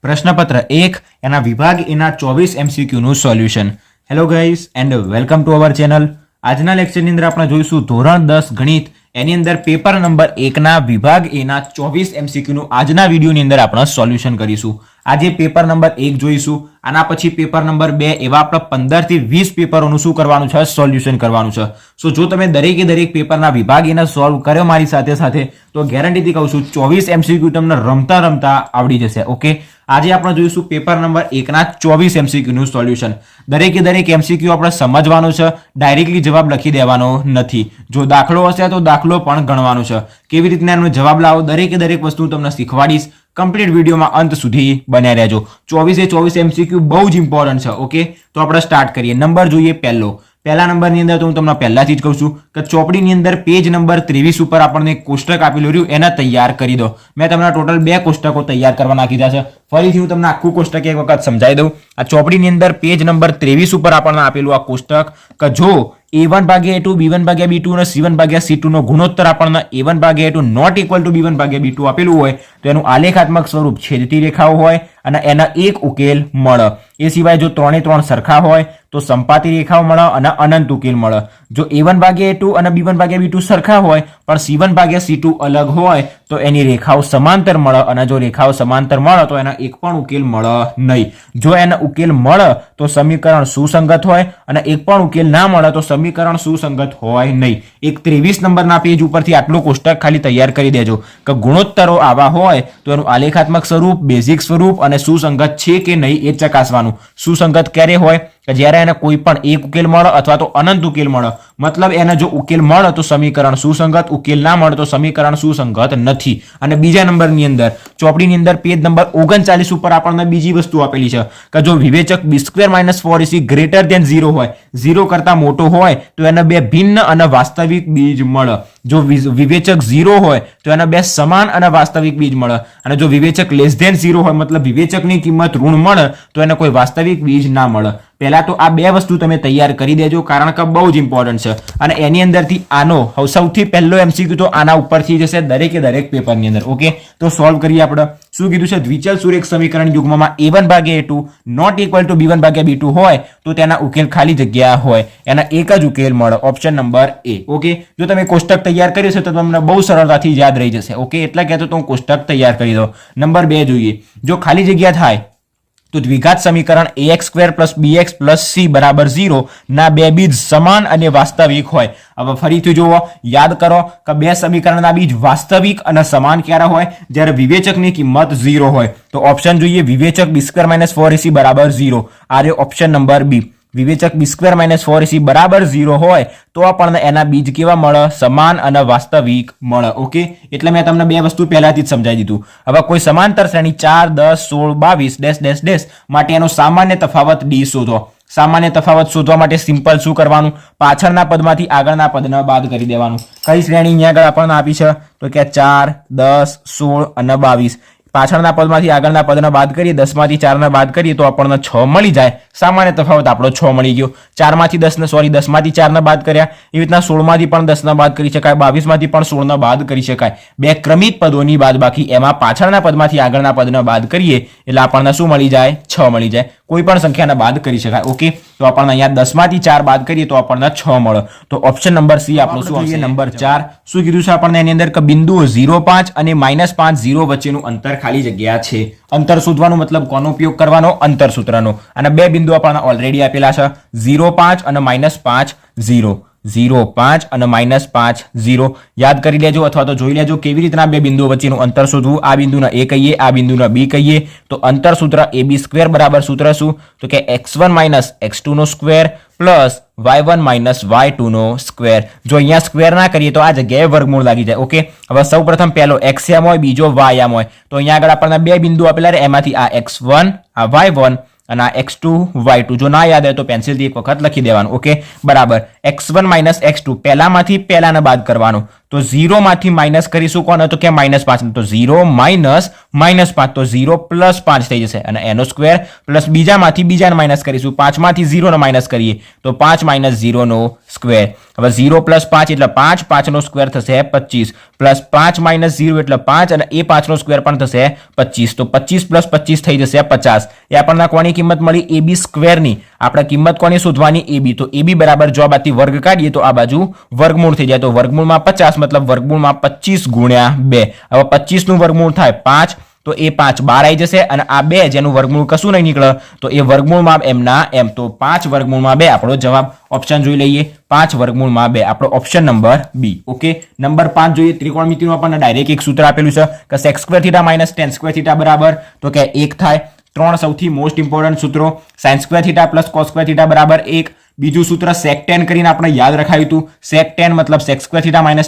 પ્રશ્નપત્ર 1 એના વિભાગ એના 24 MCQ નું solution. Hello guys and welcome to our channel. આજના લેક્ચરની અંદર આપણે જોઈશું ધોરણ 10 ગણિત એની અંદર પેપર નંબર 1 ના વિભાગ એના 24 MCQ નું આજના વિડીયોની અંદર આપણે સોલ્યુશન કરીશું. આજે પેપર નંબર 1 જોઈશું, આના પછી પેપર નંબર 2, એવા આપણે 15 થી 20 પેપરોનું શું કરવાનું છે, સોલ્યુશન કરવાનું છે. સો જો તમે દરેકે દરેક પેપરના વિભાગ એના સોલ્વ કર્યો મારી સાથે સાથે તો ગેરંટીથી કહું છું 24 MCQ તમને રમતા રમતા આવડી જશે. ઓકે, આજે આપણે જોઈશું પેપર નંબર 1 ના 24 MCQ નું સોલ્યુશન. દરેકે દરેક MCQ આપણે સમજવાનું છે, ડાયરેક્ટલી જવાબ લખી દેવાનો નથી. જો દાખલો હશે તો દાખલો પણ ગણવાનો છે. કેવી રીતના એનો જવાબ લાવો દરેકે દરેક વસ્તુ તમને શીખવાડીશ. કમ્પ્લીટ વિડીયોમાં અંત સુધી બન્યા રહેજો. 24 MCQ બહુ જ ઇમ્પોર્ટન્ટ છે. ઓકે, તો આપણે સ્ટાર્ટ કરીએ. નંબર જોઈએ પહેલા નંબરની અંદર તો હું તમને પહેલાથી જ કહું છું કે ચોપડીની અંદર પેજ નંબર 23 ઉપર આપણને એક કોષ્ટક આપેલું રહ્યું, એને તૈયાર કરી દો. મેં તમને ટોટલ 2 કોષ્ટકો તૈયાર કરવા નાખી દીધા છે. ફરીથી હું તમને આખું કોષ્ટક એક વખત સમજાવી દઉં. આ ચોપડીની અંદર પેજ નંબર 23 ઉપર આપણને આપેલું આ કોષ્ટક કે જો a1 ભાગ્યા a2 b1 ભાગ્યા b2 અને c1 ભાગ્યા c2 નો ગુણોત્તર આપણને a1 ભાગ્યા a2 not equal to b1 ભાગ્યા b2 આપેલું હોય તો એનું આલેખાત્મક સ્વરૂપ છેદતી રેખાઓ હોય અને એના એક ઉકેલ મળે. એ સિવાય જો 3 3 સરખા હોય તો સંપાતી રેખાઓ મળે અને અનંત ઉકેલ મળે. જો a1 ભાગ્યા a2 અને b1 ભાગ્યા b2 સરખા હોય પણ c1 ભાગ્યા c2 અલગ હોય તો એની રેખાઓ સમાંતર મળે અને જો રેખાઓ સમાંતર મળે તો એના એક પણ ઉકેલ મળે નહીં. જો એના ઉકેલ મળે તો સમીકરણ સુસંગત હોય અને એક પણ ઉકેલ ના મળે તો સમીકરણ સુસંગત હોય નહીં. એક 23 નંબરના પેજ ઉપરથી આટલું કોષ્ટક ખાલી તૈયાર કરી દેજો કે ગુણોત્તરો આવા હોય તો એનું આલેખાત્મક સ્વરૂપ, બેઝિક સ્વરૂપ અને સુસંગત છે કે નહીં એ ચકાસવાનું. સુસંગત ક્યારે હોય કે જ્યારે એને કોઈ પણ એક ઉકેલ મળે અથવા તો અનંત ઉકેલ મળે. મતલબ એને જો ઉકેલ મળે તો સમીકરણ સુસંગત, ઉકેલ ના મળે તો સમીકરણ સુસંગત નથી. અને બીજા નંબરની અંદર ચોપડીની અંદર પેજ નંબર 39 ઉપર આપણને બીજી વસ્તુ આપેલી છે કે જો વિવેચક b² - 4ac ગ્રેટર ધેન 0 હોય, 0 કરતા મોટો હોય તો એને બે ભિન્ન અને વાસ્તવિક બીજ મળે. જો વિવેચક 0 હોય તો એના બે સમાન અને વાસ્તવિક બીજ મળે અને જો વિવેચક લેસ ધેન 0 હોય મતલબ વિવેચકની કિંમત ઋણ મળે તો એને કોઈ વાસ્તવિક બીજ ના મળે. પહેલા તો આ બે વસ્તુ તમે તૈયાર કરી દેજો કારણ કે બહુ જ ઇમ્પોર્ટન્ટ છે. અને એની અંદરથી આનો સૌથી પહેલો MCQ તો આના ઉપરથી જશે દરેકે દરેક પેપરની અંદર. ઓકે, તો સોલ્વ કરીએ. આપણે શું કીધું છે, દ્વિચલ સુરેખ સમીકરણ યુગ્મમાં a1 ભાગ્યા a2 not equal to b1 ભાગ્યા b2 હોય તો તેના ઉકેલ ખાલી જગ્યા હોય, એના એક જ ઉકેલ મળે. Option number A. ઓકે, જો તમે કોષ્ટક તૈયાર કર્યું છે તો તમને બહુ સરળતાથી યાદ રહી જશે. ઓકે, એટલે કહેતો તો હું કોષ્ટક તૈયાર કરી દો. નંબર 2 જોઈએ. જો ખાલી જગ્યા થાય તો દ્વિઘાત સમીકરણ ax² + bx + c બરાબર 0 ના બે બીજ સમાન અને વાસ્તવિક હોય. હવે ફરીથી જુઓ, યાદ કરો કે બે સમીકરણના બીજ વાસ્તવિક અને સમાન ક્યારે હોય, જ્યારે વિવેચકની કિંમત 0 હોય. તો ઓપ્શન જોઈએ વિવેચક b² - 4ac બરાબર 0. આ રહ્યો ઓપ્શન નંબર B. વિવેચક b² - 4ac બરાબર 0 હોય તો આપણને એના બીજ કેવા મળે, સમાન અને વાસ્તવિક મળે. ઓકે, એટલે મેં તમને બે વસ્તુ પહેલાથી જ સમજાવી દીધું. હવે કોઈ સમાંતર શ્રેણી 4 10 16 22 ડેશ માટે એનો સામાન્ય તફાવત d શોધો. સામાન્ય તફાવત શોધવા માટે સિમ્પલ શું કરવાનું, પાછળના પદમાંથી આગળના પદને બાદ કરી દેવાનું. કઈ શ્રેણી અહીંયા આગળ આપણને આપી છે તો કે 4 10 16 અને 22. પાછળના પદમાંથી આગળના પદને બાદ કરીએ, 10 માંથી 4 ને બાદ કરીએ તો આપણને 6 મળી જાય. સામાન્ય તફાવત આપણો 6 મળી ગયો. 4 માંથી 10 માંથી 4 ને બાદ કર્યા, એવી રીતના 16 માંથી પણ 10 ને બાદ કરી શકાય, 22 માંથી પણ 16 ને બાદ કરી શકાય. બે ક્રમિક પદોની બાદબાકી, એમાં પાછળના પદમાંથી આગળના પદને બાદ કરીએ એટલે આપણને શું મળી જાય, 6 મળી જાય. કોઈ પણ સંખ્યાને બાદ કરી શકાય. ઓકે, તો આપણને અહીંયા 10 માંથી 4 બાદ કરીએ તો આપણને 6 મળે. તો ઓપ્શન નંબર C આપણો શું આવશે. નંબર 4 શું કીધું છે આપણને એની અંદર કે બિંદુઓ 0 5 અને -5 0 વચ્ચેનું અંતર ખાલી જગ્યા છે. અંતર શોધવાનો મતલબ કોનો ઉપયોગ કરવાનો, અંતર સૂત્રનો. અને બે બિંદુ આપણને ઓલરેડી આપેલા છે 0 5 અને -5 0. 0 5 અને -5 0 યાદ કરી લેજો અથવા તો જોઈ લેજો કેવી રીતના બે બિંદુઓ વચ્ચેનું અંતર શોધવું. આ બિંદુના A કહીએ, આ બિંદુના B કહીએ તો અંતર સૂત્ર AB² બરાબર સૂત્ર શું તો કે x1 - x2 નો સ્ક્વેર પ્લસ y1 - y2 નો સ્ક્વેર. જો અહીંયા સ્ક્વેર ના કરીએ તો આ જગ્યાએ વર્ગમૂળ લાગી જાય. ઓકે, હવે સૌપ્રથમ પહેલો x એમ હોય, બીજો y એમ હોય તો અહીંયા આગળ આપણને બે બિંદુ આપેલા રહે, એમાંથી આ x1 આ y1 અને આ x2 y2. જો ના યાદ હોય તો પેન્સિલથી એક વખત લખી દેવાનું. ઓકે, બરાબર. x1 - x2 પહેલામાંથી પહેલાને બાદ કરવાનું તો 0 માંથી માઇનસ કરીશું કોને? તો કે -5. તો 0 માઇનસ -5 તો 0 પ્લસ 5 થઈ જશે અને એનો સ્ક્વેર પ્લસ બીજામાંથી બીજાને માઇનસ કરીશું. 5 માંથી 0 ને માઇનસ કરીએ તો 5 - 0 નો સ્ક્વેર. હવે 0 + 5 એટલે 5, 5 નો સ્ક્વેર થશે 25 પ્લસ 5 - 0 એટલે 5 અને એ 5 નો સ્ક્વેર પણ થશે 25. તો 25 + 25 થઈ જશે 50. એ આપણને કોની કિંમત મળી? AB સ્ક્વેરની. આપણે કિંમત કોની શોધવાની? AB. તો AB બરાબર જો આ બાજુથી વર્ગ કાઢીએ તો આ બાજુ વર્ગમૂળ થઈ જાય. તો વર્ગમૂળમાં 50 મતલબ વર્ગમૂળમાં 25 ગુણ્યા 2. હવે 25 નું વર્ગમૂળ થાય 5 તો એ 5 બહાર આવી જશે અને આ 2 જેનું વર્ગમૂળ કશું નહીં નીકળે તો એ વર્ગમૂળમાં એમના એમ. તો 5 વર્ગમૂળમાં 2 આપણો જવાબ. ઓપ્શન જોઈ લઈએ. 5 વર્ગમૂળમાં 2 આપણો option number B. Okay, number 5 જોઈએ. ત્રિકોણમિતિનું આપણને ડાયરેક્ટ એક સૂત્ર આપેલું છે કે sec² θ - tan² θ બરાબર તો કે 1 થાય. 3 સૌથી મોસ્ટ ઇમ્પોર્ટન્ટ સૂત્રો. sin² θ + cos² θ બરાબર 1. બીજું સૂત્ર sec tan કરીને આપણે યાદ રખાયું હતું. sec tan મતલબ sec² θ - tan²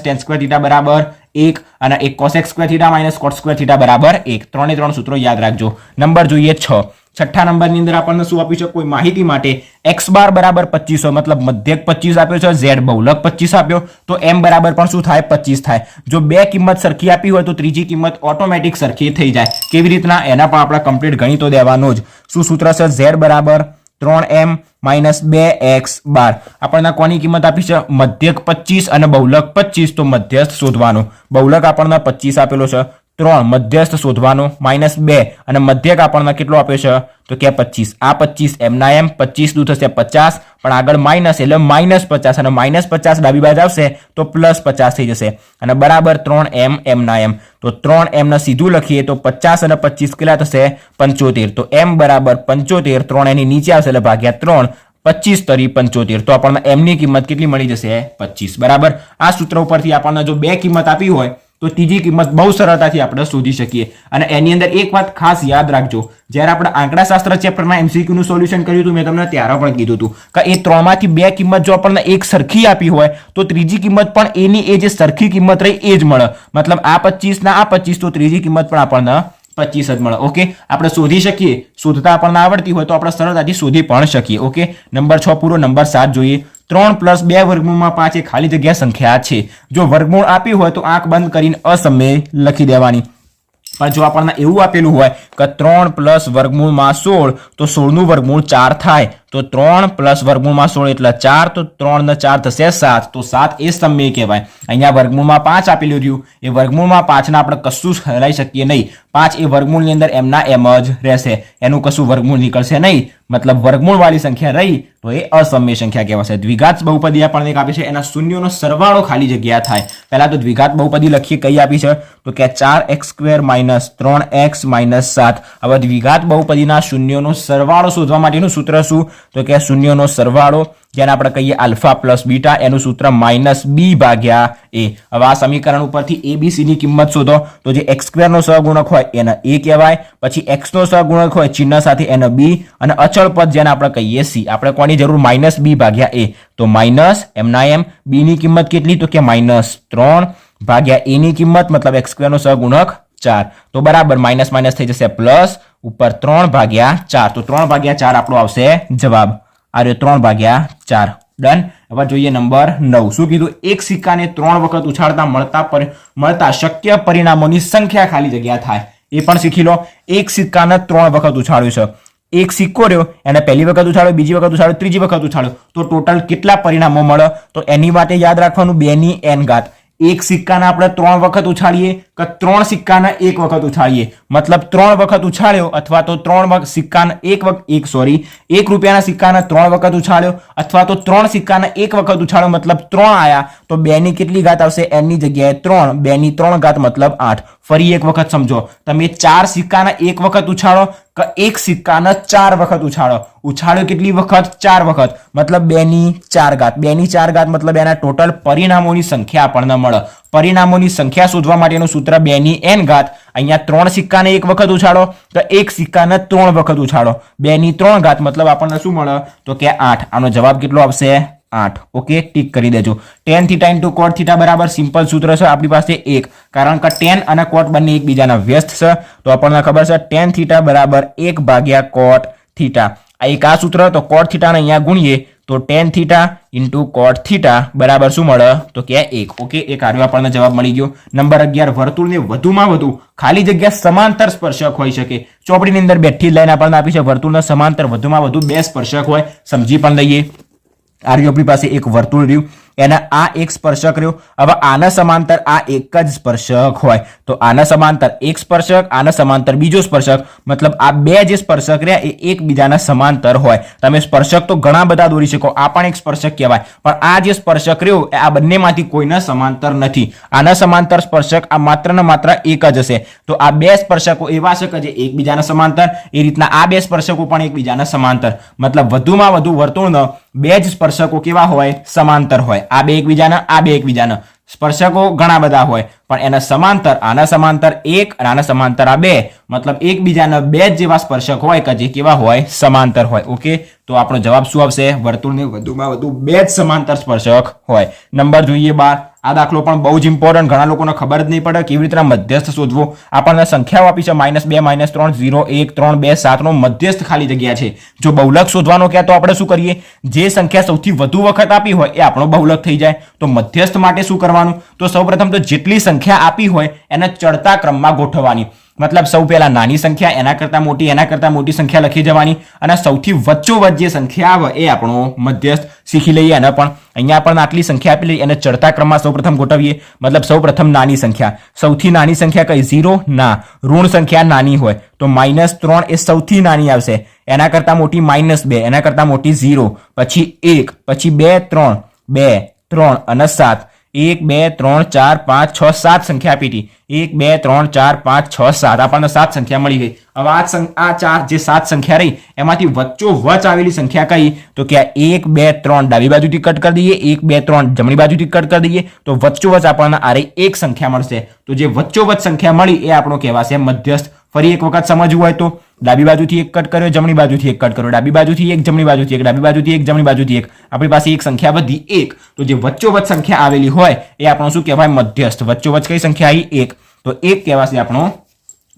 θ બરાબર 1 અને એક cosec² θ - cot² θ બરાબર 1. 3 3 સૂત્રો યાદ રાખજો. નંબર જોઈએ 6. છઠ્ઠા નંબરની અંદર આપણને શું આપ્યું છે? કોઈ માહિતી માટે x બાર બરાબર 2500 મતલબ મધ્યક 25 આપ્યો છે, z બહુલક 25 આપ્યો તો m બરાબર પણ શું થાય? 25 થાય. જો બે કિંમત સરખી આપી હોય તો ત્રીજી કિંમત ઓટોમેટિક સરખી થઈ જાય. કેવી રીતના? એના પણ આપણે કમ્પ્લીટ ગણિતો દેવાનો જ. શું સૂત્ર છે? z બરાબર 3m - 2x બાર. આપણને કોની કિંમત આપી છે? મધ્યક 25 અને બહુલક 25. તો મધ્યસ્થ શોધવાનો. બહુલક આપણને 25 આપેલો છે, 3 મધ્યસ્થ શોધવાનો -2 અને મધ્યક આપણને કેટલો આપ્યો છે? તો કે 25. આ 25 એમના એમ 25 દૂર થશે 50 પણ આગળ માઇનસ એટલે -50 અને -50 ડાબી બાજુ આવશે તો +50 થઈ જશે અને બરાબર 3m એમના એમ. તો 3m ને સીધું લખીએ તો 50 અને 25 કેટલા થશે? 75. તો m બરાબર 75. 3 એની નીચે આવશે એટલે ભાગ્યા 3. 25 તરી 75. તો આપણને m ની કિંમત કેટલી મળી જશે? 25. બરાબર. આ સૂત્ર ઉપરથી આપણને જો બે કિંમત આપી હોય તો ત્રીજી કિંમત બહુ સરળતાથી આપણે શોધી શકીએ. અને એની અંદર એક વાત ખાસ યાદ રાખજો, જ્યારે આપણે આંકડાશાસ્ત્ર ચેપ્ટરના MCQ નું સોલ્યુશન કર્યું હતું મેં તમને ત્યારે પણ કીધું હતું કે એ ત્રણમાંથી બે કિંમત જો આપણને એક સરખી આપી હોય તો ત્રીજી કિંમત પણ એની એ જે સરખી કિંમત રહી એ જ મળે. મતલબ આ 25 ના આ 25 તો ત્રીજી કિંમત પણ આપણને 25 જ મળે. ઓકે, આપણે શોધી શકીએ. શોધતા આપણને આવડતી હોય તો આપણે સરળતાથી શોધી પણ શકીએ. ઓકે, નંબર 6 પૂરો. નંબર 7 જોઈએ. 3 + 2 વર્ગમૂળમાં 5 એ ખાલી જગ્યા સંખ્યા છે. જો વર્ગમૂળ આપી હોય તો આંખ બંધ કરીને અસમય લખી દેવાની. પણ જો આપણને એવું આપેલું હોય કે 3 + વર્ગમૂળમાં 16 તો 16 નું વર્ગમૂળ 4 થાય. તો 3 + વર્ગમૂળમાં 16 એટલે 4 તો 3 ને 4 થશે 7. તો 7 એ સમય કહેવાય. અહીંયા વર્ગમૂળમાં 5 આપેલું રહ્યું એ વર્ગમૂળમાં 5 ના આપણે કશું હરાઈ શકીએ નહીં. 5 એ વર્ગમૂળની અંદર એમના એમ જ રહેશે. એનું કશું વર્ગમૂળ નીકળશે નહીં. મતલબ વર્ગમૂળ વાળી સંખ્યા રહી તો એ અસમય સંખ્યા કહેવાશે. દ્વિઘાત બહુપદી આપણને એક આપી છે, એના શૂન્યોનો સરવાળો ખાલી જગ્યા થાય. પહેલા તો દ્વિઘાત બહુપદી લખીએ. કઈ આપી છે? તો કે 4x² - 3x - 7. હવે દ્વિઘાત બહુપદીના શૂન્યોનો સરવાળો શોધવા માટેનું સૂત્ર શું? તો કે શૂન્યોનો સરવાળો જેને આપણે કહીએ આલ્ફા + બીટા, એનું સૂત્ર -b/a. હવે આ સમીકરણ ઉપરથી abc ની કિંમત શોધો. તો જે x² નો સહગુણક હોય એને a કહેવાય, પછી x નો સહગુણક હોય ચિહ્ન સાથે એને b અને અચળ પદ જેને આપણે કહીએ c. આપણે કોની જરૂર? -b/a. તો માઇનસ એમના એમ b ની કિંમત કેટલી? તો કે -3 ભાગ્યા a ની કિંમત મતલબ x² નો સહગુણક 4. તો બરાબર માઇનસ માઇનસ થઈ જશે પ્લસ ઉપર 3/4. તો 3/4 આપણો આવશે જવાબ. આ રહ્યો 3/4. ડન. હવે જોઈએ નંબર 9. શું કીધું? એક સિક્કાને 3 વખત ઉછાળતા મળતા શક્ય પરિણામોની સંખ્યા ખાલી જગ્યા થાય. એ પણ શીખી લો. એક સિક્કાને 3 વખત ઉછાળ્યું છે. એક સિક્કો રહ્યો એને પહેલી વખત ઉછાળ્યો, બીજી વખત ઉછાળ્યો, ત્રીજી વખત ઉછાળ્યો તો ટોટલ કેટલા પરિણામો મળે? તો એની માટે યાદ રાખવાનું 2 ની n ઘાત. એક સિક્કાને આપણે 3 વખત ઉછાળીએ કે 3 સિક્કાને 1 વખત ઉછાળીએ. મતલબ 3 વખત ઉછાળ્યો અથવા તો 3 સિક્કાને 1 રૂપિયાના સિક્કાને 3 વખત ઉછાળ્યો અથવા તો 3 સિક્કાને 1 વખત ઉછાળ્યો મતલબ 3 આયા તો 2 ની કેટલી ઘાત આવશે? n ની જગ્યાએ 3. 2 ની 3 ઘાત મતલબ 8. ફરી એક વખત સમજો. તમે 4 સિક્કાને 1 વખત ઉછાળો કે 1 સિક્કાને 4 વખત ઉછાળો. ઉછાળ્યો કેટલી વખત? 4 વખત. મતલબ 2 ની 4 ઘાત. 2 ની 4 ઘાત મતલબ એના ટોટલ પરિણામોની સંખ્યા આપણને મળે. પરિણામોની સંખ્યા શોધવા માટેનું સૂત્ર 2 ની n ઘાત. અહીંયા 3 સિક્કાને 1 વખત ઉછાળો તો 1 સિક્કાને 3 વખત ઉછાળો. 2 ની 3 ઘાત મતલબ આપણને શું મળે? તો કે 8. આનો જવાબ કેટલો આવશે? 8. ઓકે, ટીક કરી દેજો. tan θ * cot θ બરાબર સિમ્પલ સૂત્ર છે આપણી પાસે 1. કારણ કે tan અને cot બંને એકબીજાના વ્યસ્ત છે તો આપણને ખબર છે tan θ બરાબર 1/cot θ. આ એક આ સૂત્ર. તો cot θ ને અહીંયા ગુણીએ તો tan theta into cot theta બરાબર શું મળે તો કે 1. ઓકે, એક આર્યો આપણને જવાબ મળી ગયો. નંબર 11, વર્તુળને વધુમાં વધુ ખાલી જગ્યા સમાંતર સ્પર્શક હોઈ શકે. ચોપડીની અંદર બેઠી લાઈન આપણને આપી છે વર્તુળના સમાંતર વધુમાં વધુ 2 સ્પર્શક હોય. સમજી પણ લઈએ. આર્યો આપણી પાસે એક વર્તુળ રહ્યું, એના આ એક સ્પર્શક રહ્યો. હવે આના સમાંતર આ એક જ સ્પર્શક હોય તો આના સમાંતર એક સ્પર્શક, આના સમાંતર બીજો સ્પર્શક, મતલબ આ બે જે સ્પર્શક રહ્યા એ એકબીજાના સમાંતર હોય. તમે સ્પર્શક તો ઘણા બધા દોરી શકો, આ પણ એક સ્પર્શક કહેવાય, પણ આ જે સ્પર્શક રહ્યો એ આ બંનેમાંથી કોઈના સમાંતર નથી. આના સમાંતર સ્પર્શક આ માત્ર ને માત્ર એક જ હશે. તો આ બે સ્પર્શકો એવા છે કે જે એકબીજાના સમાંતર, એ રીતના આ બે સ્પર્શકો પણ એકબીજાના સમાંતર. મતલબ વધુમાં વધુ વર્તુળનો બે જ સ્પર્શકો કેવા હોય સમાંતર હોય. આ બે એકબીજાના સ્પર્શકો ઘણા બધા હોય પણ એના સમાંતર, આના સમાંતર એક અને આના સમાંતર આ બે, મતલબ એકબીજાના બે જ જેવા સ્પર્શક હોય કે જે કેવા હોય સમાંતર હોય. ઓકે, તો આપણો જવાબ શું આવશે? વર્તુળને વધુમાં વધુ બે જ સમાંતર સ્પર્શક હોય. નંબર જોઈએ 12. આ દાખલો પણ બહુ જ ઇમ્પોર્ટન્ટ, ઘણા લોકોને ખબર જ નહીં પડે કેવી રીતે મધ્યસ્થ શોધવો. આપણને સંખ્યાઓ આપી છે -2, -3, 0, 1, 3, 2, 7 નો મધ્યસ્થ ખાલી જગ્યા છે. જો બહુલક શોધવાનો કહે તો આપણે શું કરીએ? જે સંખ્યા સૌથી વધુ વખત આપી હોય એ આપણો બહુલક થઈ જાય. તો મધ્યસ્થ માટે શું કરવાનું? તો સૌપ્રથમ તો જેટલી સંખ્યા આપી હોય એને ચડતા ક્રમમાં ગોઠવવાની. મતલબ સૌ પહેલા નાની સંખ્યા, એના કરતા મોટી સંખ્યા લખી જવાની, અને સૌથી વચ્ચોવચ્ચ જે સંખ્યા આવે એ આપણો મધ્યસ્થ. શીખી લઈએ એને પણ. અહીંયા પણ આટલી સંખ્યા આપી લઈએ, એને ચડતા ક્રમમાં સૌપ્રથમ ગોઠવીએ. મતલબ સૌપ્રથમ નાની સંખ્યા, સૌથી નાની સંખ્યા કઈ? 0 ના, ઋણ સંખ્યા નાની હોય તો -3 એ સૌથી નાની આવશે. એના કરતા મોટી -2, એના કરતા મોટી 0, પછી 1, પછી 2, 3, 2, 3 અને 7. 1, 2, 3, 4, 5, 6, 7 સંખ્યા આપી હતી. 1, 2, 3, 4, 5, 6, 7 આપણને 7 સંખ્યા મળી ગઈ. હવે આ 7 સંખ્યા રહી એમાંથી વચ્ચોવચ આવેલી સંખ્યા કઈ? તો કે 1, 2, 3 ડાબી બાજુથી કટ કરી દઈએ, 1, 2, 3 જમણી બાજુથી કટ કરી દઈએ, તો વચ્ચોવચ આપણને આ રહી એક સંખ્યા મળશે. તો જે વચ્ચોવચ સંખ્યા મળી એ આપણો કહેવાશે મધ્યસ્થ. ફરી એક વખત સમજવું હોય તો ડાબી બાજુથી એક કટ કર્યો, જમણી બાજુથી એક કટ કર્યો, ડાબી બાજુથી એક, જમણી બાજુથી એક, ડાબી બાજુથી એક, જમણી બાજુથી એક, આપણી પાસે એક સંખ્યા વધી 1. તો જે વચ્ચોવચ સંખ્યા આવેલી હોય એ આપણો શું કહેવાય? મધ્યસ્થ. વચ્ચોવચ કઈ સંખ્યા આવી? 1. તો 1 કહેવાશે આપણો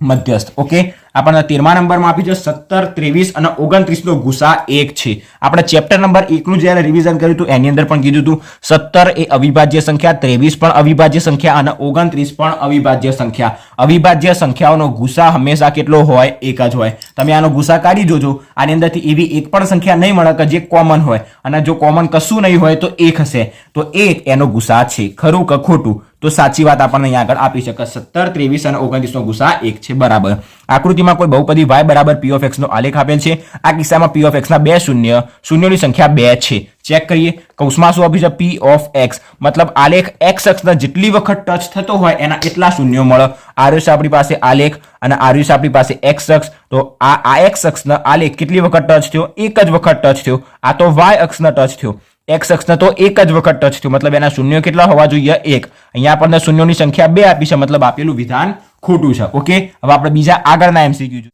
મધ્યસ્થ. ઓકે, આપણને 13મા નંબરમાં આપી છે 17, 23 અને 29 નો ગુસા 1 છે. આપણે ચેપ્ટર નંબર 1 નું જ્યારે રિવિઝન કર્યું હતું એની અંદર પણ કીધું હતું 17 એ અવિભાજ્ય સંખ્યા, 23 પણ અવિભાજ્ય સંખ્યા અને 29 પણ અવિભાજ્ય સંખ્યા. અવિભાજ્ય સંખ્યાઓનો ગુસા હંમેશા કેટલો હોય? 1 જ હોય. તમે આનો ગુસા કાઢી જોજો, આની અંદરથી એવી એક પણ સંખ્યા નહીં મળે કે જે કોમન હોય, અને જો કોમન કશું નહીં હોય તો 1 હશે. તો 1 એનો ગુસા છે. ખરું કે ખોટું? તો સાચી વાત આપણને અહીંયા આગળ આપી શકે. 17, 23 અને 29 નો ગુસા 1 છે. બરાબર. આકૃતિમાં કોઈ બહુપદી y બરાબર p of x નો આલેખ આપેલ છે. આ કિસ્સામાં p of x ના બે શૂન્ય, શૂન્યોની સંખ્યા 2 છે. ચેક કરીએ. કૌંસમાં શું આપ્યું છે? p of x, મતલબ આલેખ x અક્ષના જેટલી વખત ટચ થતો હોય એના એટલા શૂન્યો મળે. આર્યો છે આપણી પાસે આલેખ અને આર્યો છે આપણી પાસે x અક્ષ. તો આ x અક્ષના આલેખ કેટલી વખત ટચ થયો? એક જ વખત ટચ થયો. આ તો y અક્ષના ટચ થયો. x અક્ષને તો એક જ વખત ટચ થયો, મતલબ એના શૂન્યો કેટલા હોવા જોઈએ? 1. અહીંયા આપણને શૂન્યોની સંખ્યા 2 આપી છે, મતલબ આપેલું વિધાન ખોટું છે. ઓકે, હવે આપણે બીજા આગળના MCQ જોઈએ.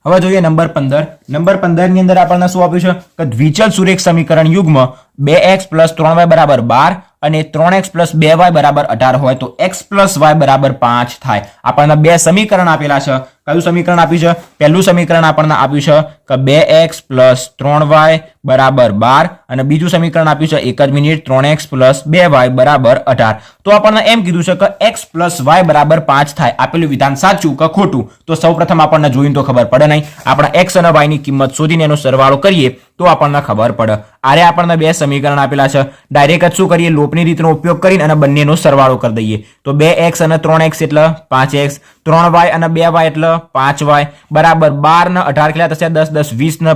હવે જોઈએ નંબર 15. નંબર 15 ની અંદર આપણને શું આપ્યું છે કે દ્વિચલ સુરેખ સમીકરણ યુગ્મ 2x + 3y = 12 અને 3x + 2y = 18 હોય તો x + y = 5 થાય. આપણને બે સમીકરણ આપેલા છે. કયું સમીકરણ આપ્યું છે? પહેલું સમીકરણ આપણને આપ્યું છે કે 2x + 3y = 12 અને બીજું સમીકરણ આપ્યું છે 1 જ મિનિટ 3x + 2y = 18. તો આપણને એમ કીધું છે કે x + y = 5 થાય. આપેલું વિધાન સાચું કે ખોટું? તો સૌપ્રથમ આપણને જોઈને તો ખબર પડે નહીં. આપણે x અને y ની કિંમત શોધીને એનો સરવાળો કરીએ તો આપણને ખબર પડે. આરે આપણને બે સમીકરણ આપેલા છે. ડાયરેક્ટ જ શું કરીએ? લોપની રીતનો ઉપયોગ કરીને અને બંનેનો સરવાળો કરી દઈએ. તો 2x અને 3x એટલે 5x, 3y અને 2y એટલે 5y બરાબર 12 ને 18 કેટલા થશે? 10, 10, 20 ને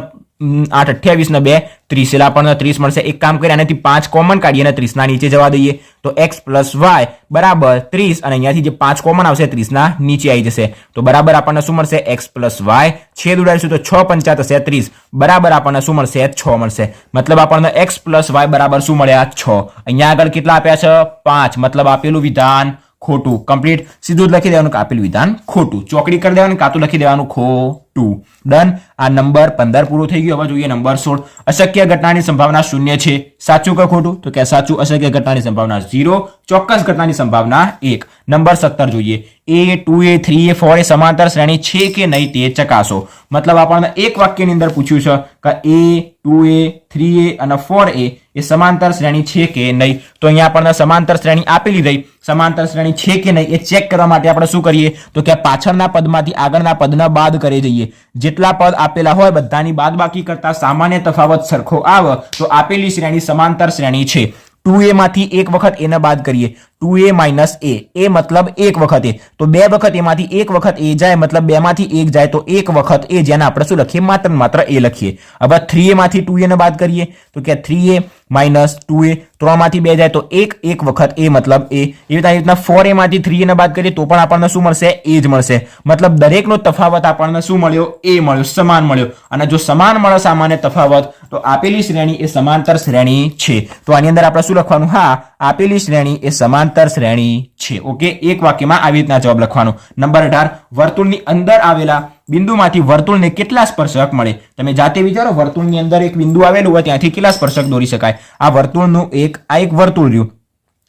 8, 28 ને 2, 30 એટલે આપણને 30 મળશે. એક કામ કરીએ, આનાથી 5 કોમન કાઢીએ અને 30 ના નીચે જવા દઈએ. તો x + y બરાબર 30 અને અહીંયાથી જે 5 કોમન આવશે 30 ના નીચે આવી જશે. તો બરાબર આપણને શું મળશે? x + y. છેદ ઉડાડીશું તો 6 5 થશે 30 બરાબર આપણને શું મળશે? 6 મળશે. મતલબ આપણને x + y બરાબર શું મળ્યા? 6. અહીંયા આગળ કેટલા આપ્યા છે? 5. મતલબ આપેલું વિધાન ખોટું. કમ્પ્લીટ. સીધું જ લખી દેવાનું કે આપેલું વિધાન ખોટું. ચોકડી કરી દેવાનું, કાતું લખી દેવાનું ખોટું. ડન. આ નંબર 15 પૂરો થઈ ગયો. હવે જોઈએ નંબર 16. અશક્ય ઘટનાની સંભાવના 0 છે. સાચું કે ખોટું? તો કે સાચું. અશક્ય ઘટનાની સંભાવના 0, ચોક્કસ ઘટનાની સંભાવના 1. નંબર 17 જોઈએ. a 2a 3a 4a સમાંતર શ્રેણી છે કે નહીં તે ચકાસો. મતલબ આપણને એક વાક્યની અંદર પૂછ્યું છે કે a 2a 3a અને 4a એ સમાંતર શ્રેણી છે કે નહીં. તો અહીંયા આપણને સમાંતર શ્રેણી આપેલી રહી. સમાંતર શ્રેણી છે કે નહીં એ ચેક કરવા માટે આપણે શું કરીએ તો કે પાછળના પદમાંથી આગળના પદના બાદ કરી જઈએ. જેટલા પદ આપેલા હોય બધાની બાદબાકી કરતા સામાન્ય તફાવત સરખો આવે તો આપેલી શ્રેણી સમાંતર શ્રેણી છે. 2a માંથી એક વખત એને બાદ કરીએ, 2a માઇનસ એ મતલબ એક વખત એ, તો બે વખત એમાંથી એક વખત એ જાય મતલબ બે માંથી એક જાય તો એક વખત એ, જેને આપણે શું લખીએ માત્ર એ લખીએ. હવે 3a માંથી 2a ને બાદ કરીએ તો કે 3a માઇનસ 2a, 3 માંથી 2 જાય તો એક વખત એ મતલબ એ. એવી રીતના 4a માંથી 3a ને બાદ કરીએ તો પણ આપણને શું મળશે? એ જ મળશે. મતલબ દરેકનો તફાવત આપણને શું મળ્યો? એ મળ્યો, સમાન મળ્યો. અને જો સમાન મળે સામાન્ય તફાવત તો આપેલી શ્રેણી એ સમાંતર શ્રેણી છે. તો આની અંદર આપણે શું લખવાનું? હા, આપેલી શ્રેણી એ સમાંતર શ્રેણી છે. ઓકે, એક વાક્યમાં આવી રીતના જવાબ લખવાનો. નંબર 18, વર્તુળની અંદર આવેલા બિંદુમાંથી વર્તુળને કેટલા સ્પર્શક મળે? તમે જાતે વિચારો, વર્તુળની અંદર એક બિંદુ આવેલું હોય ત્યાંથી કેટલા સ્પર્શક દોરી શકાય? આ વર્તુળનું એક વર્તુળ રહ્યું,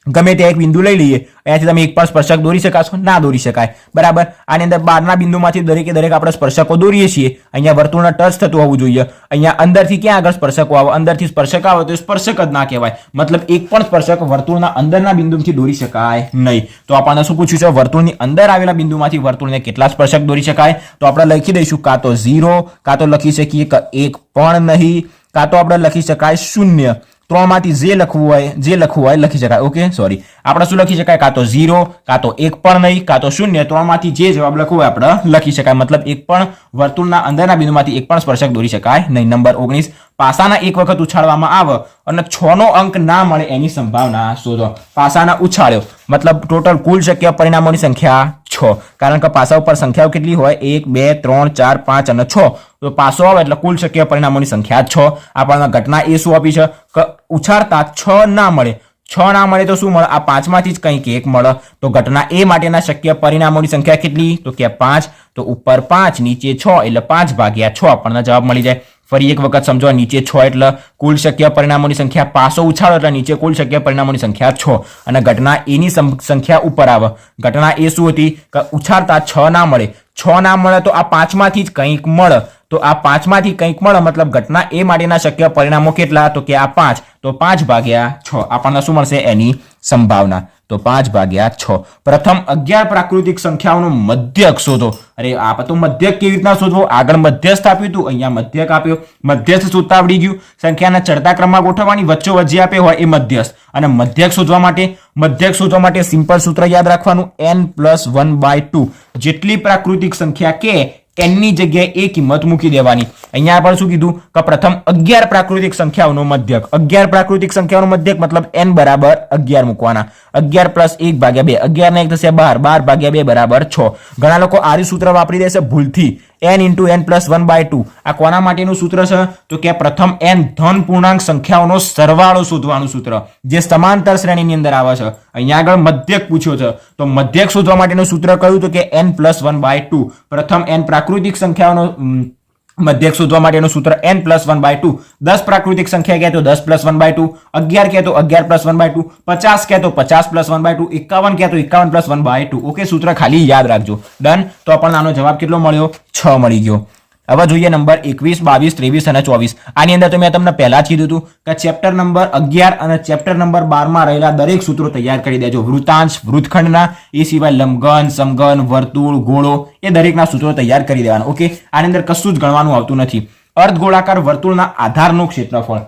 ગમે ત્યાં એક બિંદુ લઈ લઈએ, અહીંયાથી તમે એક પણ સ્પર્શક દોરી શકાશો? ના દોરી શકાય. બરાબર. આની અંદર બહારના બિંદુમાંથી દરેક આપણે સ્પર્શકો દોરીએ છીએ. અહીંયા વર્તુળના ટચ થતું હોવું જોઈએ. અહીંયા અંદરથી ક્યાં આગળ સ્પર્શકો આવે? અંદરથી સ્પર્શક આવે તો સ્પર્શક જ ના કહેવાય. મતલબ એક પણ સ્પર્શક વર્તુળના અંદરના બિંદુથી દોરી શકાય નહીં. તો આપણને શું પૂછ્યું છે? વર્તુળની અંદર આવેલા બિંદુમાંથી વર્તુળને કેટલા સ્પર્શક દોરી શકાય? તો આપણે લખી દઈશું કાં તો 0, કાં તો લખી શકીએ કે 1 પણ નહીં, કાં તો આપણે લખી શકાય 0. 3 માંથી જે લખવું હોય લખી શકાય. ઓકે, સોરી, આપણે શું લખી શકાય? કાં તો 0, કાં તો 1 પણ નહીં, કાં તો 0. 3 માંથી જે જવાબ લખવો હોય આપણે લખી શકાય. મતલબ એક પણ વર્તુળના અંદરના બિંદુમાંથી એક પણ સ્પર્શક દોરી શકાય નહીં. નંબર 19, પાસાના એક વખત ઉછાળવામાં આવે અને 6 નો અંક ના મળે એની સંભાવના શોધો. પાસાના ઉછાળ્યો મતલબ ટોટલ કુલ શક્ય પરિણામોની સંખ્યા 6. કારણ કે પાસા ઉપર સંખ્યાઓ કેટલી હોય? 1 2 3 4 5 અને 6. તો પાસો આવે એટલે કુલ શક્ય પરિણામોની સંખ્યા 6. આપણને ઘટના એ શું આપી છે કે ઉછાળતા 6 ના મળે. 6 ના મળે તો શું મળે? આ 5 માંથી જ કંઈક એક મળે. તો ઘટના એ માટેના શક્ય પરિણામોની સંખ્યા કેટલી? તો કે 5. તો ઉપર 5 નીચે 6 એટલે 5 ભાગ્યા 6 આપણને જવાબ મળી જાય. ફરી એક વખત સમજો, નીચે 6 એટલે કુલ શક્ય પરિણામોની સંખ્યા, પાસો ઉછાળો એટલે નીચે કુલ શક્ય પરિણામોની સંખ્યા 6 અને ઘટના એની સંખ્યા ઉપર આવે. ઘટના એ શું હતી કે ઉછાળતા 6 ના મળે. 6 ના મળે તો આ 5 માંથી જ કંઈક મળે. તો આ 5 માંથી કંઈક મળે મતલબ ઘટના એ માટેના શક્ય પરિણામો કેટલા? તો કે આ 5. તો 5 ભાગ્યા 6 આપણને શું મળશે? એની સંભાવના. તો 5 ભાગ્યા 6. પ્રથમ 11 પ્રાકૃતિક સંખ્યાઓનો મધ્યક શોધો. અરે આ તો મધ્યક કેવી રીતના શોધવો? આગળ મધ્યસ્થ આપ્યું હતું, અહીંયા મધ્યક આપ્યો. મધ્યસ્થ શોધતા આવડી ગયું. સંખ્યાના ચડતા ક્રમમાં ગોઠવવાની વચ્ચે આપે હોય એ મધ્યસ્થ. અને મધ્યક શોધવા માટે સિમ્પલ સૂત્ર યાદ રાખવાનું, n+1/2. જેટલી પ્રાકૃતિક સંખ્યા કે n ની જગ્યાએ એ કિંમત મૂકી દેવાની. અહીંયા આપણે શું કીધું કે પ્રથમ 11 પ્રાકૃતિક સંખ્યાઓનો મધ્યક. 11 પ્રાકૃતિક સંખ્યાઓનો મધ્યક મતલબ n બરાબર 11 મૂકવાના. 11 + 1/2. 11 ને 1 થશે 12. 12/2 બરાબર 6. ઘણા લોકો આરી સૂત્ર વાપરી દેશે ભૂલથી. n × n+1/2. આ કોના માટેનું સૂત્ર છે? તો કે પ્રથમ n ધન પૂર્ણાંક સંખ્યાઓનો સરવાળો શોધવાનું સૂત્ર, જે સમાંતર શ્રેણીની અંદર આવે છે. અહીંયા આગળ મધ્યક પૂછ્યો છે તો મધ્યક શોધવા માટેનું સૂત્ર કયું? તો કે n+1/2. પ્રથમ n પ્રાકૃતિક સંખ્યાઓનો મધ્યક શોધવા માટેનું સૂત્ર n+1/2. 10 પ્રાકૃતિક સંખ્યા કહે તો 10+1/2, 11 કહે તો 11+1/2, 50 કહે તો 50+1/2, 51 કહે તો 51+1/2. ઓકે, સૂત્ર ખાલી યાદ રાખજો. ડન. તો આપણને આનો જવાબ કેટલો મળ્યો? 6 મળી ગયો. હવે જોઈએ નંબર 21, 22, 23 અને 24. આની અંદર તો મેં તમને પહેલા જ કીધું હતું કે ચેપ્ટર નંબર 11 અને ચેપ્ટર નંબર 12 માં રહેલા દરેક સૂત્રો તૈયાર કરી દેજો. વૃતાંશ, વૃત્તખંડના, એ સિવાય લંબઘન, સમઘન, વર્તુળ, ગોળો, એ દરેકના સૂત્રો તૈયાર કરી દેવાના. ઓકે, આની અંદર કશું જ ગણવાનું આવતું નથી. અર્ધગોળાકાર વર્તુળના આધારનું ક્ષેત્રફળ.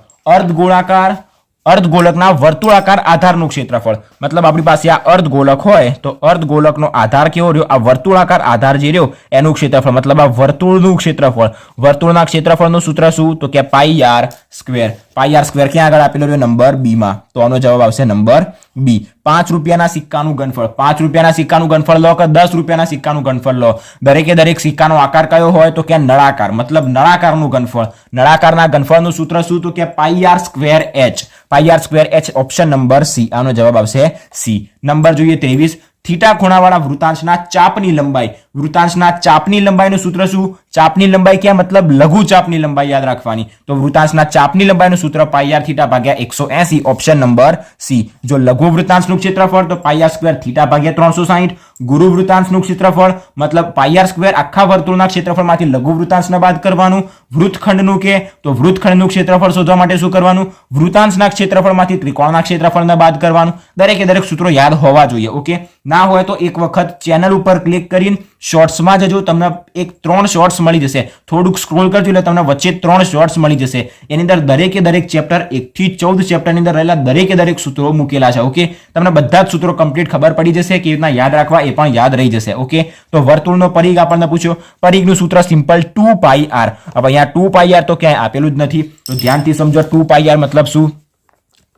અર્ધગોળકના વર્તુળાકાર આધારનું ક્ષેત્રફળ મતલબ આપણી પાસે આ અર્ધગોળક હોય તો અર્ધગોળકનો આધાર કેવો રહ્યો? આ વર્તુળાકાર આધાર જે રહ્યો એનું ક્ષેત્રફળ મતલબ આ વર્તુળનું ક્ષેત્રફળ. વર્તુળના ક્ષેત્રફળનું સૂત્ર શું? તો કે πr². πr² ક્યાં આગળ આપેલો રહ્યો? નંબર બી માં. તો આનો જવાબ આવશે નંબર બી. 5 રૂપિયાના સિક્કાનું ઘનફળ. 5 રૂપિયાના સિક્કાનું ઘનફળ લો કે 10 રૂપિયાના સિક્કાનું ઘનફળ લો, દરેક સિક્કાનો આકાર કયો હોય? તો કે નળાકાર. મતલબ નળાકારનું ઘનફળ. નળાકારના ઘનફળનું સૂત્ર શું? તો કે πr²h. πr²h option number C. આનો જવાબ આવશે સી. નંબર જોઈએ 23. થીટા ખૂણાવાળા વૃતાંશના ચાપની લંબાઈ. વૃતાંશના ચાપની લંબાઈનું સૂત્ર શું? ચાપની લંબાઈ ક્યાં મતલબ લઘુ ચાપની લંબાઈ યાદ રાખવાની. તો વૃતાંશના ચાપની લંબાઈનું સૂત્ર પાઈ આર થીટા ભાગ્યા 180, ઓપ્શન નંબર સી. જો લઘુ વૃતાંશનું ક્ષેત્રફળ તો પાઈ આર સ્ક્વેર થીટા ભાગ્યા 360. ગુરુ વૃતાંશનું ક્ષેત્રફળ મતલબ પાઈ આર સ્ક્વેર આખા વર્તુળના ક્ષેત્રફળમાંથી લઘુ વૃતાંશને બાદ કરવાનું. વૃત્તખંડનું કે તો વૃત્તખંડનું ક્ષેત્રફળ શોધવા માટે શું કરવાનું? વૃતાંશના ક્ષેત્રફળમાંથી ત્રિકોણના ક્ષેત્રફળને બાદ કરવાનું. દરેકે દરેક સૂત્રો યાદ હોવા જોઈએ. ઓકે, ના હોય તો એક વખત ચેનલ ઉપર ક્લિક કરીને શોર્ટ્સમાં જજો, તમને એક 3 શોર્ટ્સ મળી જશે. થોડુંક સ્ક્રોલ કરજો એટલે તમને વચ્ચે 3 શોર્ટ્સ મળી જશે. એની અંદર દરેકે દરેક ચેપ્ટર 1 થી 14 ચેપ્ટરની અંદર રહેલા દરેકે દરેક સૂત્રો મૂકેલા છે. ઓકે, તમને બધા જ સૂત્રો કમ્પ્લીટ ખબર પડી જશે, કેવી રીતના યાદ રાખવા એ પણ યાદ રહી જશે. ઓકે, તો વર્તુળનો પરિઘ આપણને પૂછ્યો, પરિઘનું સૂત્ર સિમ્પલ 2 પાઈ આર. હવે અહીંયા 2 પાઈ આર તો ક્યાંય આપેલું જ નથી, તો ધ્યાનથી સમજો 2 પાઈ આર મતલબ શું?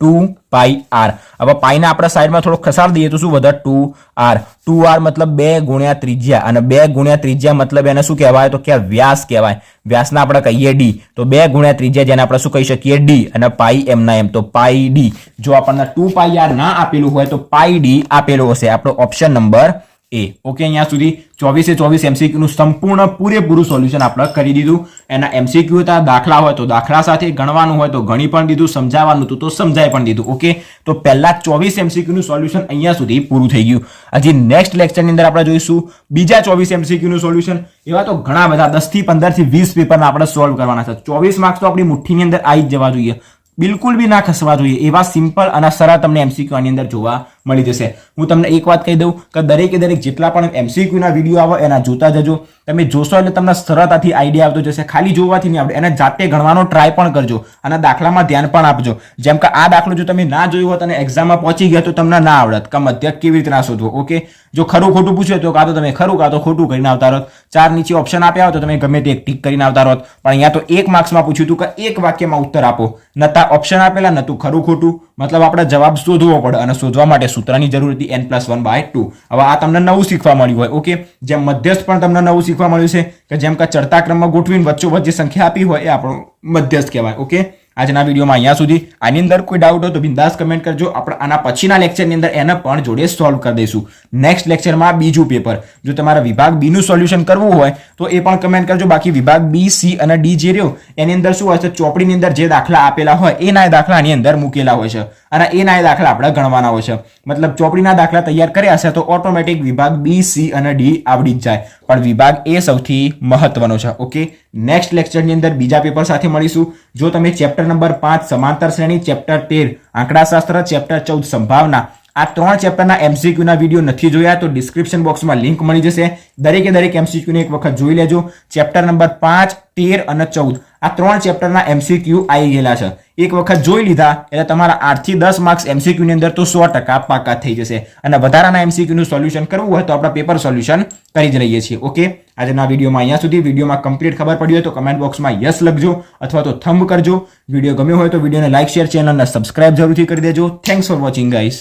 2 પાઈ આર. હવે પાઈને આપણે સાઈડમાં થોડો ખસાડી દઈએ તો શું વધે? 2r. 2r મતલબ 2 ગુણ્યા ત્રિજ્યા, અને 2 ગુણ્યા ત્રિજ્યા મતલબ એને શું કહેવાય? તો કે વ્યાસ કહેવાય. વ્યાસના આપણે કહીએ d, તો 2 ગુણ્યા ત્રિજ્યા જેને આપણે શું કહી શકીએ? d, અને પાઈ એમ ના એમ, તો પાઈ d. જો આપણને 2 પાઈ આર ના આપેલું હોય તો પાઈ d આપેલું હશે. આપણો ઓપ્શન નંબર એ. ઓકે, અહીંયા સુધી 24 એમસીક્યુ નું સંપૂર્ણ પૂરેપૂરું સોલ્યુશન આપણે કરી દીધું. એના એમસીક્યુ હતા, દાખલા હોય તો દાખલા સાથે ગણવાનું હોય તો ગણી પણ દીધું, સમજાવવાનું હતું તો સમજાવી પણ દીધું. ઓકે, તો પહેલા 24 એમસીક્યુ નું સોલ્યુશન અહીંયા સુધી પૂરું થઈ ગયું. હજી નેક્સ્ટ લેક્ચરની અંદર આપણે જોઈશું બીજા 24 એમસીક્યુ નું સોલ્યુશન. એવા તો ઘણા બધા 10 થી 15 થી 20 પેપરના આપણે સોલ્વ કરવાના છે. 24 માર્ક્સ તો આપણી મુઠ્ઠીની અંદર આવી જ જવા જોઈએ, બિલકુલ બી ના ખસવા જોઈએ. એવા સિમ્પલ અને સરળ તમને એમસીક્યુ આની અંદર જોવા મળી જશે. હું તમને એક વાત કહી દઉં કે દરેકે દરેક જેટલા પણ એમસીક્યુ ના વિડીયો આવે એના જોતા જજો. તમે જોશો એટલે તમને સરળતાથી આઈડિયા આવતો જશે. ખાલી જોવાથી નહીં આવડે, એને જાતે ગણવાનો ટ્રાય પણ કરજો અને દાખલામાં ધ્યાન પણ આપજો. જેમ કે આ દાખલો જો તમે ના જોયો હોત અને એક્ઝામમાં પહોંચી ગયા તો તમને ના આવડત કે મધ્યક કેવી રીતે ના શોધવો. ઓકે, જો ખરું ખોટું પૂછ્યું તો કાં તો તમે ખરું કાં તો ખોટું કરીને આવતા રહો. 4 નીચે ઓપ્શન આપ્યા હોય તો તમે ગમે તે એક ટીક કરીને આવતા રહો. પણ અહીંયા તો 1 માર્ક્સમાં પૂછ્યું હતું કે એક વાક્યમાં ઉત્તર આપો, નતા ઓપ્શન આપેલા નતું ખરું ખોટું, મતલબ આપણે જવાબ શોધવો પડે અને શોધવા માટે સૂત્રની જરૂર હતી n+1/2. હવે આ તમને નવું શીખવા મળ્યું હોય. ઓકે, જેમ મધ્યસ્થ પણ તમને નવું શીખવા મળ્યું છે કે જેમ કે ચડતા ક્રમમાં ગોઠવીને વચ્ચોવચ્ચ જે સંખ્યા આપી હોય એ આપણો મધ્યસ્થ કહેવાય. ઓકે, આજના વિડીયોમાં અહીંયા સુધી. આની અંદર કોઈ ડાઉટ હોય તો બિંદાસ કમેન્ટ કરજો. આપણે આના પછીના લેક્ચરની અંદર એને પણ જોડે સોલ્વ કરી દઈશું. નેક્સ્ટ લેક્ચરમાં બીજું પેપર. જો તમારા વિભાગ બી નું સોલ્યુશન કરવું હોય તો એ પણ કમેન્ટ કરજો. બાકી વિભાગ બી, સી અને ડી જે રહ્યો એની અંદર શું હોય છે? ચોપડીની અંદર જે દાખલા આપેલા હોય એ ના દાખલા આની અંદર મૂકેલા હોય છે અને એ ના દાખલા આપણે ગણવાના હોય છે. મતલબ ચોપડીના દાખલા તૈયાર કર્યા હશે તો ઓટોમેટિક વિભાગ બી, સી અને ડી આવડી જ જાય, પણ વિભાગ એ સૌથી મહત્વનો છે. ઓકે, નેક્સ્ટ લેક્ચરની અંદર બીજા પેપર સાથે મળીશું. જો તમે ચેપ્ટર નંબર 5 સમાંતર શ્રેણી, ચેપ્ટર 13 આંકડાશાસ્ત્ર, ચેપ્ટર 14 સંભાવના, આ 3 ચેપ્ટરના એમસીક્યુ ના વિડીયો નથી જોયા તો ડિસ્ક્રિપ્શન બોક્સમાં લિંક મળી જશે. દરેકે દરેક એમસીક્યુ ને એક વખત જોઈ લેજો. ચેપ્ટર નંબર 5, 13 અને 14 આ 3 ચેપ્ટરના એમસીક્યુ આવી ગયેલા છે. એક વખત જોઈ લીધા એટલે તમારા 8 થી 10 માર્ક્સ એમસીક્યુ ની અંદર તો 100% પાકા થઈ જશે. અને વધારાના એમસીક્યુ નું સોલ્યુશન કરવું હોય તો આપણે પેપર સોલ્યુશન કરી જ રહીએ છીએ. ઓકે, આજના વિડીયોમાં અહીંયા સુધી. વિડીયોમાં કમ્પ્લીટ ખબર પડી હોય તો કમેન્ટ બોક્સમાં યસ લખજો અથવા તો થંબ કરજો. વિડીયો ગમ્યો હોય તો વિડીયોને લાઈક, શેર, ચેનલને સબસ્ક્રાઇબ જરૂરથી કરી દેજો. Thanks for watching guys.